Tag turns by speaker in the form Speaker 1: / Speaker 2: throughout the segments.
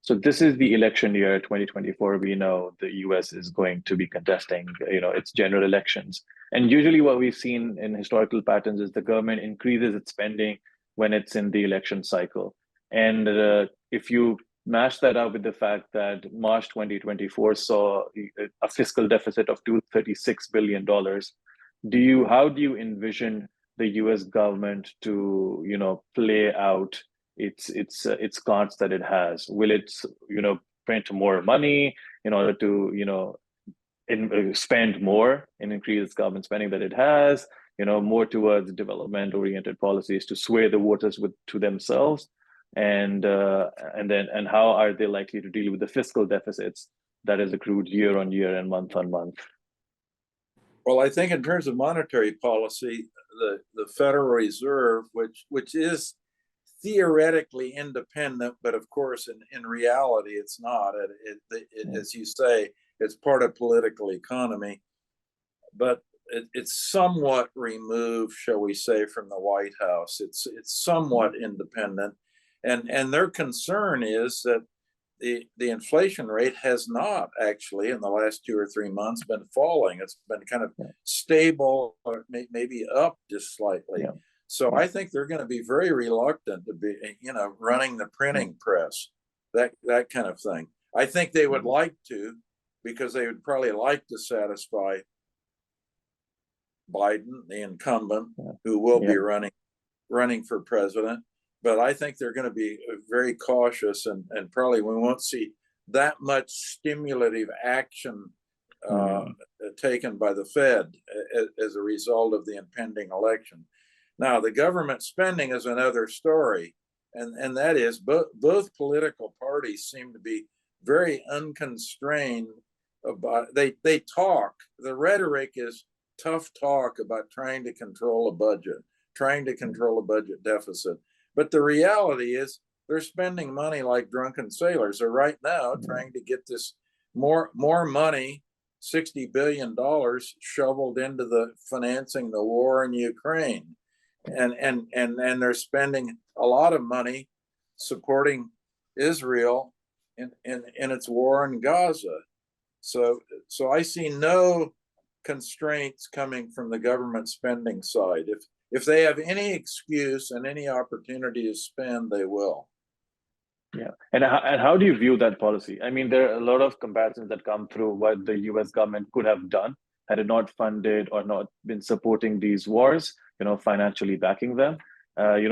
Speaker 1: So this is the election year 2024. We know the US is going to be contesting, its general elections. And usually what we've seen in historical patterns is the government increases its spending when it's in the election cycle. And if you mash that up with the fact that March 2024 saw a fiscal deficit of $236 billion, how do you envision the US government to, play out its cards that it has? Will it, print more money in order to, spend more and increase its government spending that it has? More towards development-oriented policies to sway the voters to themselves, and how are they likely to deal with the fiscal deficits that is accrued year on year and month on month?
Speaker 2: Well, I think in terms of monetary policy, the Federal Reserve, which is theoretically independent, but of course in reality it's not. As you say, it's part of political economy, but it's somewhat removed, shall we say, from the White House. It's somewhat independent, and their concern is that the inflation rate has not actually in the last 2 or 3 months been falling. It's been kind of stable, or maybe up just slightly.
Speaker 1: Yeah.
Speaker 2: So I think they're going to be very reluctant to be, running the printing press, that kind of thing. I think they would like to, because they would probably like to satisfy Biden, the incumbent, who will be running for president. But I think they're going to be very cautious, and probably we won't see that much stimulative action taken by the Fed as a result of the impending election. Now, the government spending is another story, and that is both political parties seem to be very unconstrained about. They talk. The rhetoric is tough talk about trying to control a budget, trying to control a budget deficit. But the reality is they're spending money like drunken sailors. They're right now trying to get this more money, $60 billion, shoveled into the financing the war in Ukraine. And they're spending a lot of money supporting Israel in its war in Gaza. So I see no constraints coming from the government spending side. If they have any excuse and any opportunity to spend, they will.
Speaker 1: Yeah. And how do you view that policy? I mean, there are a lot of comparisons that come through what the US government could have done had it not funded or not been supporting these wars, financially backing them.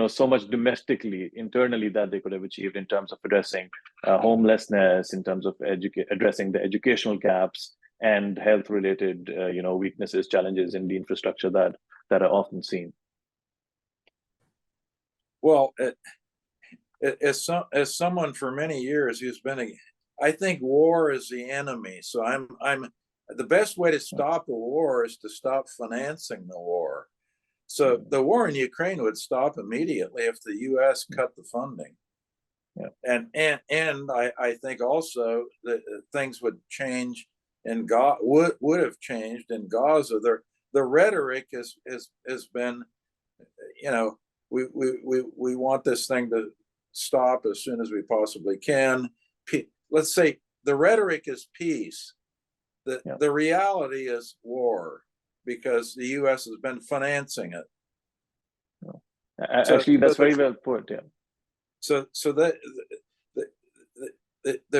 Speaker 1: So much domestically, internally that they could have achieved in terms of addressing homelessness, in terms of addressing the educational gaps and health-related, weaknesses, challenges in the infrastructure that are often seen.
Speaker 2: Well, as someone for many years who's been, I think war is the enemy. So I'm the best way to stop a war is to stop financing the war. So the war in Ukraine would stop immediately if the U.S. cut the funding. Yeah. And I think also that things would change in Gaza, would have changed in Gaza. The rhetoric has been, we want this thing to stop as soon as we possibly can. Let's say the rhetoric is peace. The reality is war, because the U.S. has been financing it.
Speaker 1: Actually, that's very well put. Yeah.
Speaker 2: So the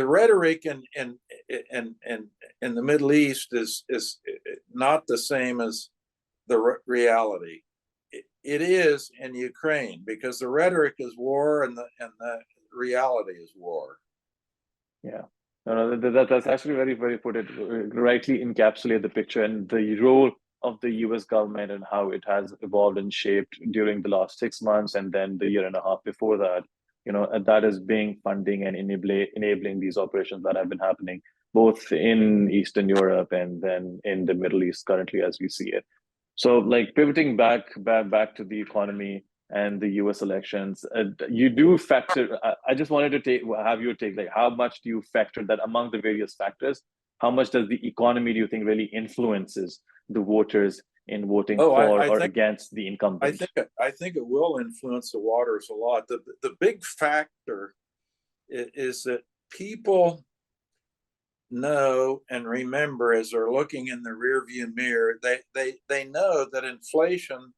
Speaker 2: rhetoric in the Middle East is not the same as the reality. It is in Ukraine, because the rhetoric is war and the reality is war.
Speaker 1: Yeah. No, that's actually very, very put it rightly encapsulate the picture and the role of the US government and how it has evolved and shaped during the last 6 months and then the year and a half before that. And that is being funding and enabling these operations that have been happening both in Eastern Europe and then in the Middle East currently as we see it. So like pivoting back to the economy and the US elections, you do factor, I just wanted to have your take, like how much do you factor that among the various factors? How much does the economy, do you think, really influences the voters in voting for or against the incumbent?
Speaker 2: I think it will influence the waters a lot. The big factor is that people know and remember as they're looking in the rearview mirror, they know that inflation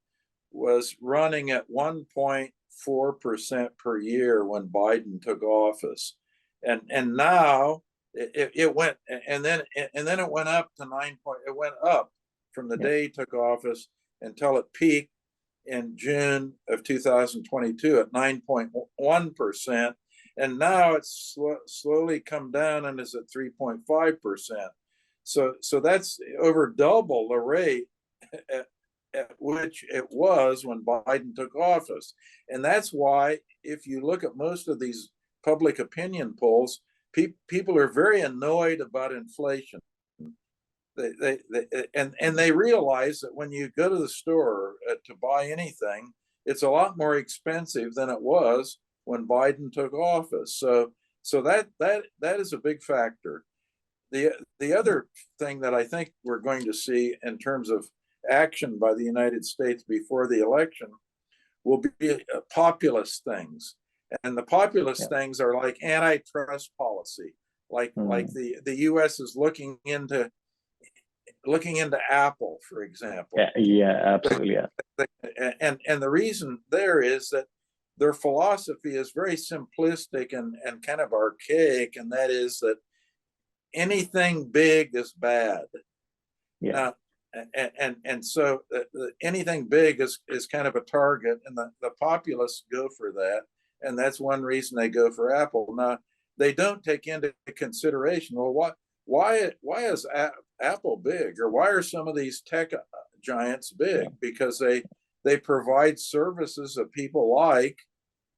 Speaker 2: was running at 1.4% per year when Biden took office, and now it went, and then it went up to 9 point. It went up from the day he took office until it peaked in June of 2022 at 9.1%. And now it's slowly come down and is at 3.5%. So that's over double the rate at which it was when Biden took office. And that's why, if you look at most of these public opinion polls, people are very annoyed about inflation. They realize that when you go to the store to buy anything, it's a lot more expensive than it was when Biden took office. So that is a big factor. The other thing that I think we're going to see in terms of action by the United States before the election will be populist things. And the populist things are like antitrust policy, like the US is looking into Apple, for example.
Speaker 1: Absolutely.
Speaker 2: And the reason there is that their philosophy is very simplistic and kind of archaic, and that is that anything big is bad. Now, so anything big is kind of a target, and the populists go for that, and that's one reason they go for Apple. Now, they don't take into consideration, well, why is Apple big, or why are some of these tech giants big? Because they provide services that people like,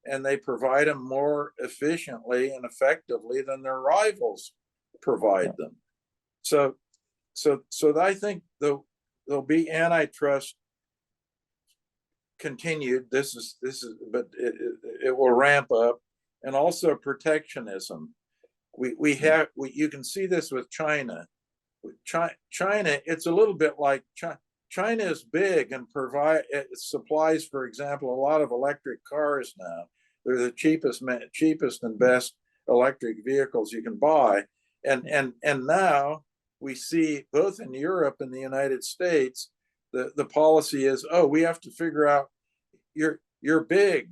Speaker 2: and they provide them more efficiently and effectively than their rivals provide them. So I think there'll be antitrust continued. This is, but it will ramp up, and also protectionism. You can see this with China. China, it's a little bit like China is big and it supplies, for example, a lot of electric cars now. They're the cheapest and best electric vehicles you can buy. And now we see, both in Europe and the United States, the policy is, oh, we have to figure out, you're big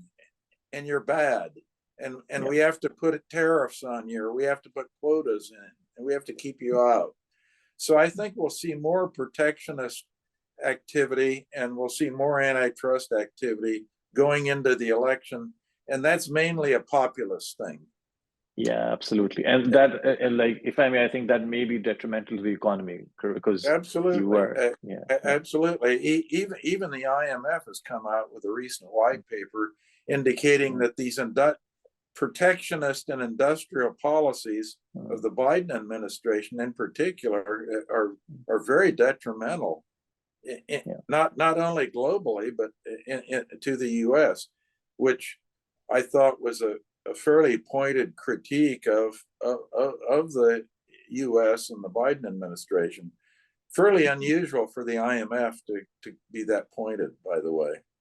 Speaker 2: and you're bad, and we have to put tariffs on you, or we have to put quotas in, and we have to keep you out. So I think we'll see more protectionist activity, and we'll see more antitrust activity going into the election, and that's mainly a populist thing.
Speaker 1: Yeah, absolutely. And that, like, if I may, I think that may be detrimental to the economy, because
Speaker 2: absolutely, absolutely. Even the IMF has come out with a recent white paper indicating that these protectionist and industrial policies of the Biden administration, in particular, are very detrimental, not only globally but to the U.S., which I thought was a fairly pointed critique of the U.S. and the Biden administration. Fairly unusual for the IMF to be that pointed, by the way.